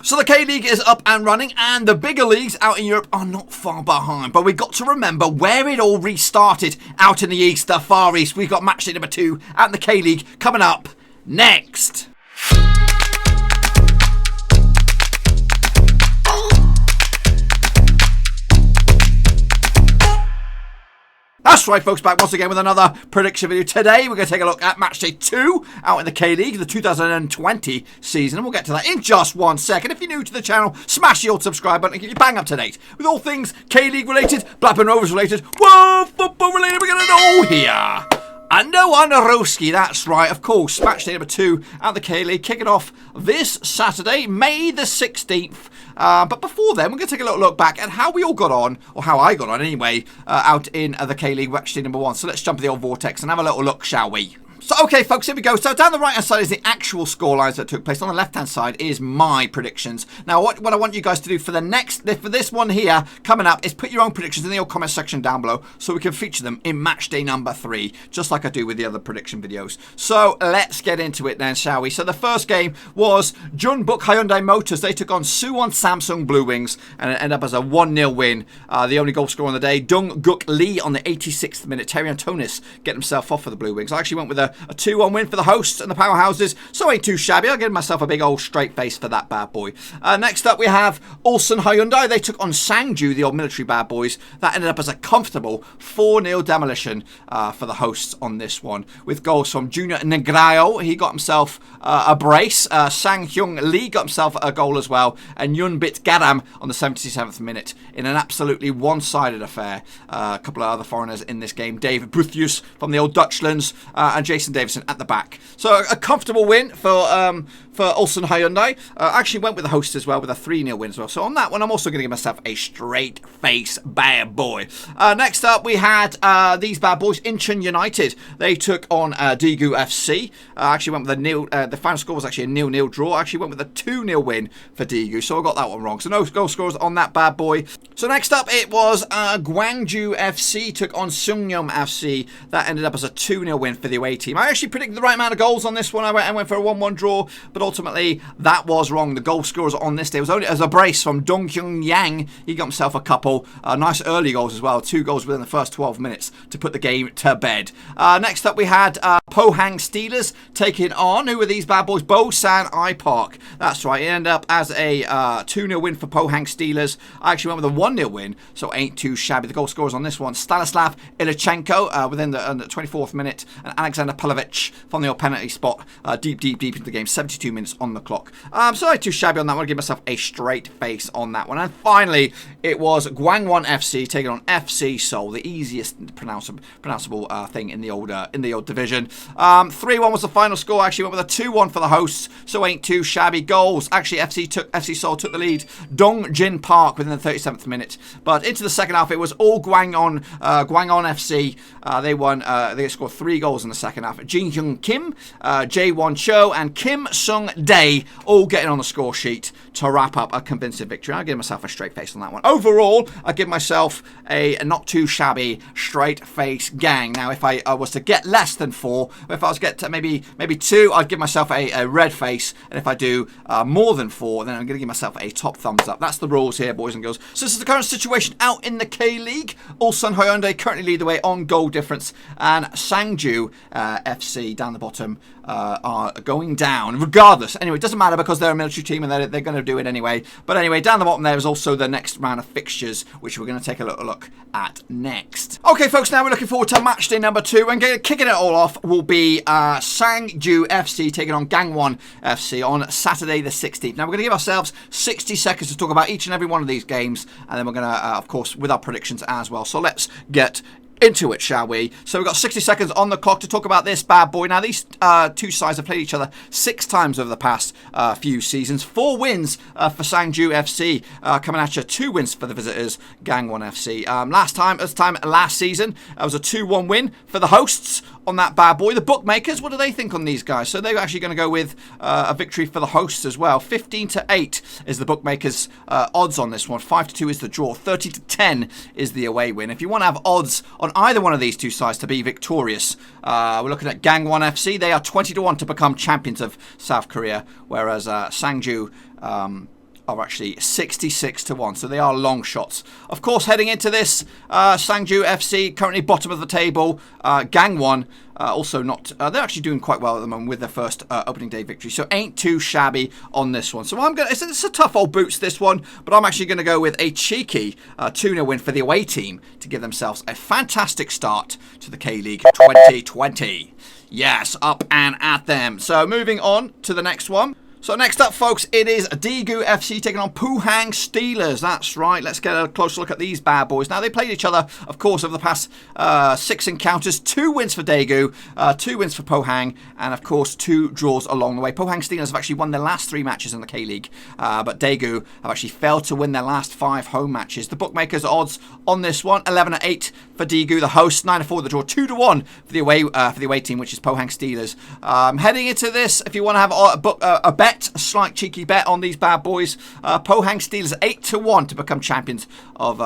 So the K-League is up and running, and the bigger leagues out in Europe are not far behind. But we've got to remember where it all restarted out in the East, the Far East. We've got Matchday number 2 out in the K-League coming up next. That's right, folks, back once again with another prediction video. Today, we're going to take a look at Matchday 2 out in the K-League, the 2020 season, and we'll get to that in just 1 second. If you're new to the channel, smash the old subscribe button and get you bang up to date with all things K-League related, Blackburn Rovers related, world football related. We're going to know here. Under one Roski, that's right, of course. Matchday number 2 out the K-League, kicking off this Saturday, May the 16th. But before then, we're going to take a little look back at how we all got on, or how I got on anyway, out in the K-League, Matchday number 1. So let's jump to the old vortex and have a little look, shall we? So, okay, folks, here we go. So, down the right-hand side is the actual scorelines that took place. On the left-hand side is my predictions. Now, what I want you guys to do for this one here coming up is put your own predictions in the old comment section down below so we can feature them in Matchday number 3, just like I do with the other prediction videos. So, let's get into it then, shall we? So, the first game was Jeonbuk Hyundai Motors. They took on Suwon Samsung Blue Wings, and it ended up as a 1-0 win. The only goal scorer on the day, Dung Guk Lee on the 86th minute. Terry Antonis getting himself off for the Blue Wings. I actually went with a 2-1 win for the hosts and the powerhouses, so ain't too shabby. I'll give myself a big old straight face for that bad boy. Next up we have Ulsan Hyundai. They took on Sangju, the old military bad boys. That ended up as a comfortable 4-0 demolition for the hosts on this one, with goals from Junior Negrayo. He got himself a brace. Sang Hyung Lee got himself a goal as well, and Yunbit Garam on the 77th minute in an absolutely one-sided affair. A couple of other foreigners in this game, David Bruthius from the old Dutchlands, and Jason Davison at the back. So a comfortable win for Ulsan Hyundai. I actually went with the host as well with a 3-0 win as well. So on that one, I'm also going to give myself a straight face bad boy. Next up, we had these bad boys, Incheon United. They took on Daegu FC. I actually went with a nil. The final score was actually a 0-0 draw. I actually went with a 2-0 win for Daegu, so I got that one wrong. So no goal scorers on that bad boy. So next up, it was Gwangju FC took on Seongnyeom FC. That ended up as a 2-0 win for the away team. I actually predicted the right amount of goals on this one. I went for a 1-1 draw, but ultimately that was wrong. The goal scorers on this day was only as a brace from Dong Kyung Yang. He got himself a couple nice early goals as well. 2 goals within the first 12 minutes to put the game to bed. Next up we had Pohang Steelers taking on, who were these bad boys? Bosan I Park. That's right. It ended up as a 2-0 win for Pohang Steelers. I actually went with a 1-0 win, so ain't too shabby. The goal scorers on this one, Stanislav Ilichenko within the 24th minute, and Alexander Pavlovich from the penalty spot deep into the game. 72 minutes on the clock. So not too shabby on that one. I'll give myself a straight face on that one. And finally, it was Guangwon FC taking on FC Seoul, the easiest pronounceable thing in the old division. 3-1 was the final score. I actually went with a 2-1 for the hosts, so ain't too shabby. Goals. Actually, FC Seoul took the lead. Dong Jin Park within the 37th minute. But into the second half, it was all Gwangwon FC. They won. They scored 3 goals in the second half. Jin Hyung Kim, Jae-won Cho, and Kim Sung Dae all getting on the score sheet to wrap up a convincing victory. I'll give myself a straight face on that one. Overall, I give myself a not too shabby straight face gang. Now, if I was to get less than 4, if I was to get to maybe 2, I'd give myself a red face. And if I do more than 4, then I'm going to give myself a top thumbs up. That's the rules here, boys and girls. So this is the current situation out in the K-League. Ulsan Hyundai currently lead the way on goal difference, and Sangju FC down the bottom are going down regardless. Anyway, it doesn't matter because they're a military team and they're going to do it anyway. But anyway, down the bottom there is also the next round of fixtures, which we're going to take a little look at next. Okay, folks, now we're looking forward to Matchday number 2, and kicking it all off will be Sangju FC taking on Gangwon FC on Saturday the 16th. Now, we're going to give ourselves 60 seconds to talk about each and every one of these games, and then we're going to, of course, with our predictions as well. So let's get into it, shall we? So we've got 60 seconds on the clock to talk about this bad boy. Now, these two sides have played each other 6 times over the past few seasons. 4 wins for Sangju FC, coming at you. 2 wins for the visitors, Gangwon FC. Last season, it was a 2-1 win for the hosts on that bad boy. The bookmakers, what do they think on these guys? So they're actually going to go with a victory for the hosts as well. 15-8 is the bookmakers' odds on this one. 5-2 is the draw. 30-10 is the away win. If you want to have odds on either one of these two sides to be victorious, we're looking at Gangwon FC. They are 20-1 to become champions of South Korea, whereas Sangju are actually 66 to 1, so they are long shots. Of course, heading into this, Gwangju FC currently bottom of the table. Guangwen also not, they're actually doing quite well at the moment with their first opening day victory, so ain't too shabby on this one. So I'm gonna, it's a tough old boots, this one, but I'm actually going to go with a cheeky 2-0 win for the away team to give themselves a fantastic start to the K-League 2020. Yes, up and at them. So moving on to the next one. So next up, folks, it is Daegu FC taking on Pohang Steelers. That's right. Let's get a closer look at these bad boys. Now, they played each other, of course, over the past 6 encounters. 2 wins for Daegu, 2 wins for Pohang, and, of course, 2 draws along the way. Pohang Steelers have actually won their last 3 matches in the K-League, but Daegu have actually failed to win their last 5 home matches. The bookmakers' odds on this one, 11-8 for Daegu, the host, 9-4 the draw, 2-1 for the away team, which is Pohang Steelers. Heading into this, if you want to have a bet, a slight cheeky bet on these bad boys, Pohang Steelers 8-1 to become champions of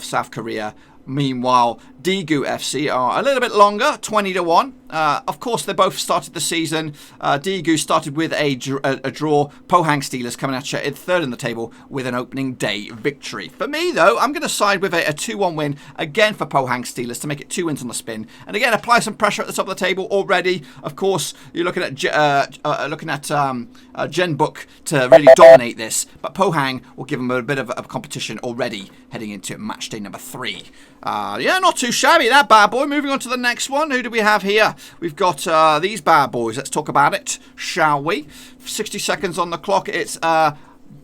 South Korea. Meanwhile, Daegu FC are a little bit longer, 20-1. Of course, they both started the season. Daegu started with a draw. Pohang Steelers coming at you in third in the table with an opening day victory. For me, though, I'm going to side with a 2-1 win again for Pohang Steelers to make it 2 wins on the spin. And again, apply some pressure at the top of the table already. Of course, you're looking at Jeonbuk to really dominate this, but Pohang will give them a bit of a competition already heading into match day number 3. Yeah, not too shabby, that bad boy. Moving on to the next one. Who do we have here? We've got these bad boys. Let's talk about it, shall we? 60 seconds on the clock. It's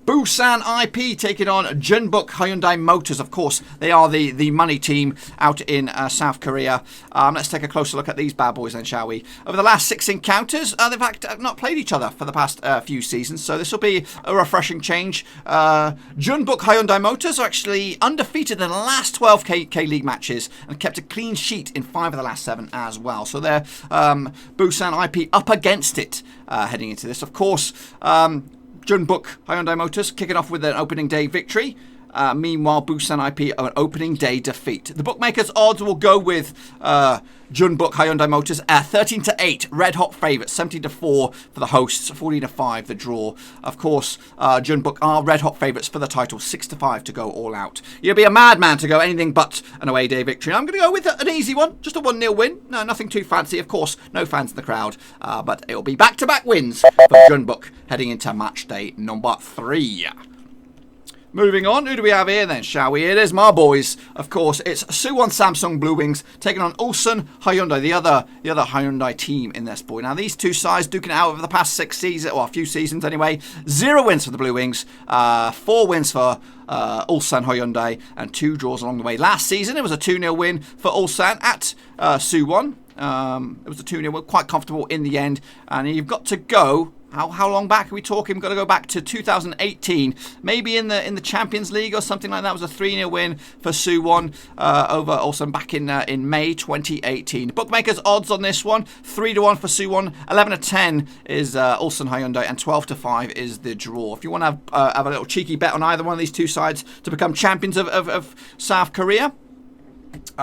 Busan IP taking on Jeonbuk Hyundai Motors. Of course, they are the money team out in South Korea. Let's take a closer look at these bad boys then, shall we? Over the last 6 encounters, they've not played each other for the past few seasons, so this will be a refreshing change. Jeonbuk Hyundai Motors are actually undefeated in the last 12 K-League matches and kept a clean sheet in 5 of the last 7 as well. So they're Busan IP up against it heading into this. Of course, Jeonbuk Hyundai Motors kicking off with an opening day victory. Meanwhile, Busan IP an opening day defeat. The bookmakers' odds will go with Jeonbuk Hyundai Motors at 13-8, red hot favourites, 17-4 for the hosts, 14-5 the draw. Of course, Jeonbuk are red hot favourites for the title, 6-5 to go all out. You'll be a madman to go anything but an away day victory. I'm going to go with an easy one, just a 1-0 win. No, nothing too fancy, of course, no fans in the crowd, but it'll be back-to-back wins for Jeonbuk heading into match day number 3. Moving on, who do we have here then, shall we? It is my boys. Of course, it's Suwon Samsung Blue Wings taking on Ulsan Hyundai, the other Hyundai team in this boy. Now, these two sides duking it out over the past 6 seasons, or a few seasons anyway. 0 wins for the Blue Wings, 4 wins for Ulsan Hyundai, and 2 draws along the way. Last season, it was a 2-0 win for Ulsan at Suwon. It was a 2-0 win, quite comfortable in the end. And you've got to go. How long back are we talking? We've got to go back to 2018, maybe in the Champions League or something like that. It was a 3-0 win for Suwon over Ulsan back in May 2018. Bookmakers' odds on this one, 3-1 for Suwon, 11-10 is Ulsan Hyundai, and 12-5 is the draw. If you want to have a little cheeky bet on either one of these two sides to become champions of South Korea,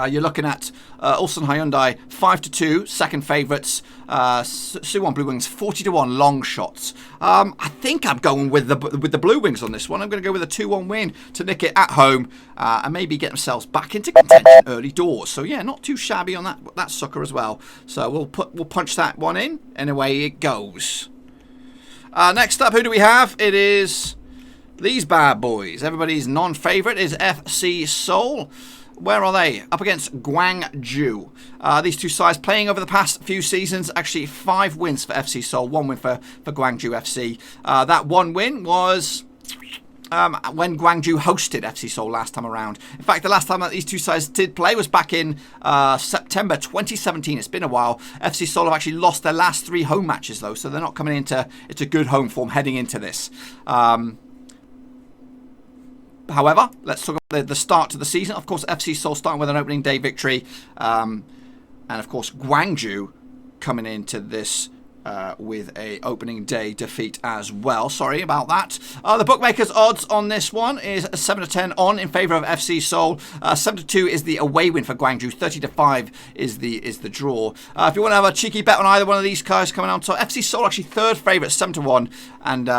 you're looking at Ulsan Hyundai 5-2, second favourites. Suwon Blue Wings 40-1, long shots. I think I'm going with the Blue Wings on this one. I'm going to go with a 2-1 win to nick it at home and maybe get themselves back into contention early doors. So yeah, not too shabby on that sucker as well. So we'll punch that one in, and away it goes. Next up, who do we have? It is these bad boys. Everybody's non-favourite is FC Seoul. Where are they? Up against Gwangju. These two sides playing over the past few seasons. Actually, 5 wins for FC Seoul, 1 win for Gwangju FC. That 1 win was when Gwangju hosted FC Seoul last time around. In fact, the last time that these two sides did play was back in September 2017. It's been a while. FC Seoul have actually lost their last 3 home matches, though, so they're not coming into good home form heading into this. However, let's talk about the start to the season. Of course, FC Seoul starting with an opening day victory. And of course, Gwangju coming into this with a opening day defeat as well. Sorry about that. The bookmakers' odds on this one is 7-10 on in favour of FC Seoul. 7-2 is the away win for Gwangju. 30-5 is the draw. If you want to have a cheeky bet on either one of these guys coming on top, FC Seoul actually third favourite, 7-1, and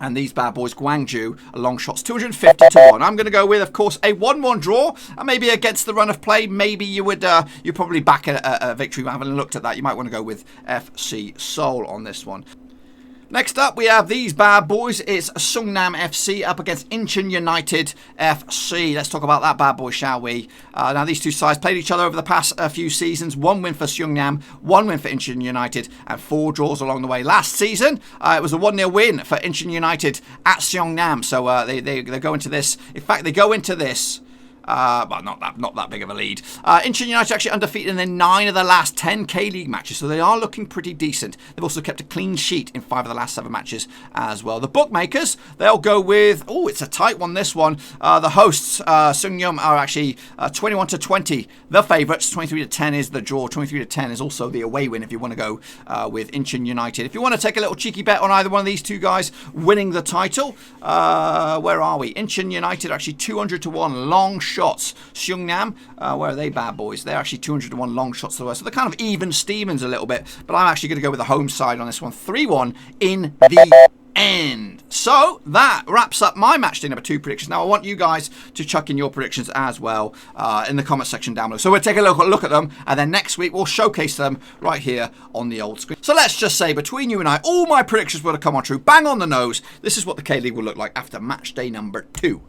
And these bad boys, Gwangju, long shots, 250 to 1. I'm going to go with, of course, a 1-1 draw. And maybe against the run of play, maybe you would, you probably back a victory. We haven't looked at that. You might want to go with FC Seoul on this one. Next up, we have these bad boys. It's Seongnam FC up against Incheon United FC. Let's talk about that bad boy, shall we? Now, these two sides played each other over the past few seasons. 1 win for Seongnam, 1 win for Incheon United, and 4 draws along the way. Last season, it was a 1-0 win for Incheon United at Seongnam. So they go into this. In fact, they go into this. Well, not that big of a lead. Incheon United actually undefeated in their 9 of the last 10 K-League matches, so they are looking pretty decent. They've also kept a clean sheet in 5 of the last 7 matches as well. The bookmakers, they'll go with, oh, it's a tight one, this one. The hosts, Seongnam, are actually 21-20, the favourites. 23-10 is the draw. 23-10 is also the away win if you want to go with Incheon United. If you want to take a little cheeky bet on either one of these two guys winning the title, where are we? Incheon United are actually 200-1 long shots. Seongnam, where are they, bad boys? They're actually 200-1 long shots to the west. So they're kind of even Stevens a little bit. But I'm actually going to go with the home side on this one. 3-1 in the end. So that wraps up my matchday number 2 predictions. Now I want you guys to chuck in your predictions as well in the comment section down below. So we'll take a look at them, and then next week we'll showcase them right here on the old screen. So let's just say, between you and I, all my predictions would have come on true. Bang on the nose. This is what the K-League will look like after matchday number 2.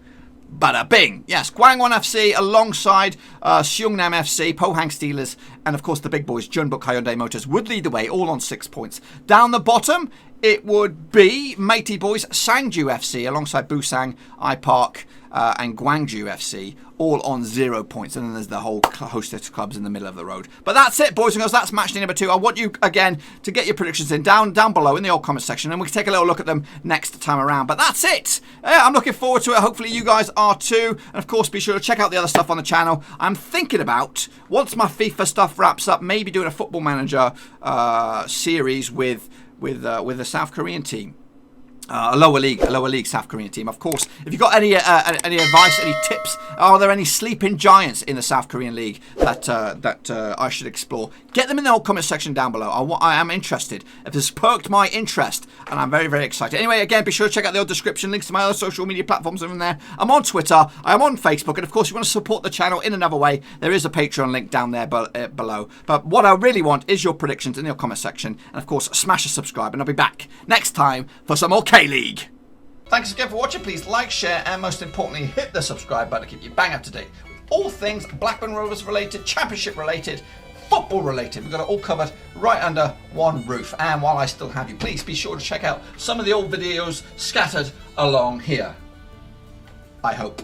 Bada bing. Yes, Gwangwen FC alongside Seongnam FC, Pohang Steelers, and of course the big boys, Jeonbuk Hyundai Motors, would lead the way, all on 6 points. Down the bottom, it would be matey boys, Sangju FC, alongside Busang, iPark, and Gwangju FC, all on 0 points. And then there's the whole host of clubs in the middle of the road. But that's it, boys and girls. That's matchday number 2. I want you, again, to get your predictions in down below in the old comment section, and we can take a little look at them next time around. But that's it. I'm looking forward to it. Hopefully you guys are too. And of course, be sure to check out the other stuff on the channel. I'm thinking about, once my FIFA stuff wraps up, maybe doing a Football Manager series with the South Korean team. A lower league South Korean team. Of course, if you've got any advice, any tips, are there any sleeping giants in the South Korean league that I should explore? Get them in the old comment section down below. I am interested. If this has perked my interest, and I'm very, very excited. Anyway, again, be sure to check out the old description. Links to my other social media platforms are in there. I'm on Twitter. I'm on Facebook. And of course, if you want to support the channel in another way, there is a Patreon link down there below. But what I really want is your predictions in the comment section. And of course, smash a subscribe. And I'll be back next time for some more K-League. Thanks again for watching. Please like, share, and most importantly, hit the subscribe button to keep you bang up to date with all things Blackburn Rovers related, Championship related, football related. We've got it all covered right under one roof. And while I still have you, please be sure to check out some of the old videos scattered along here. I hope.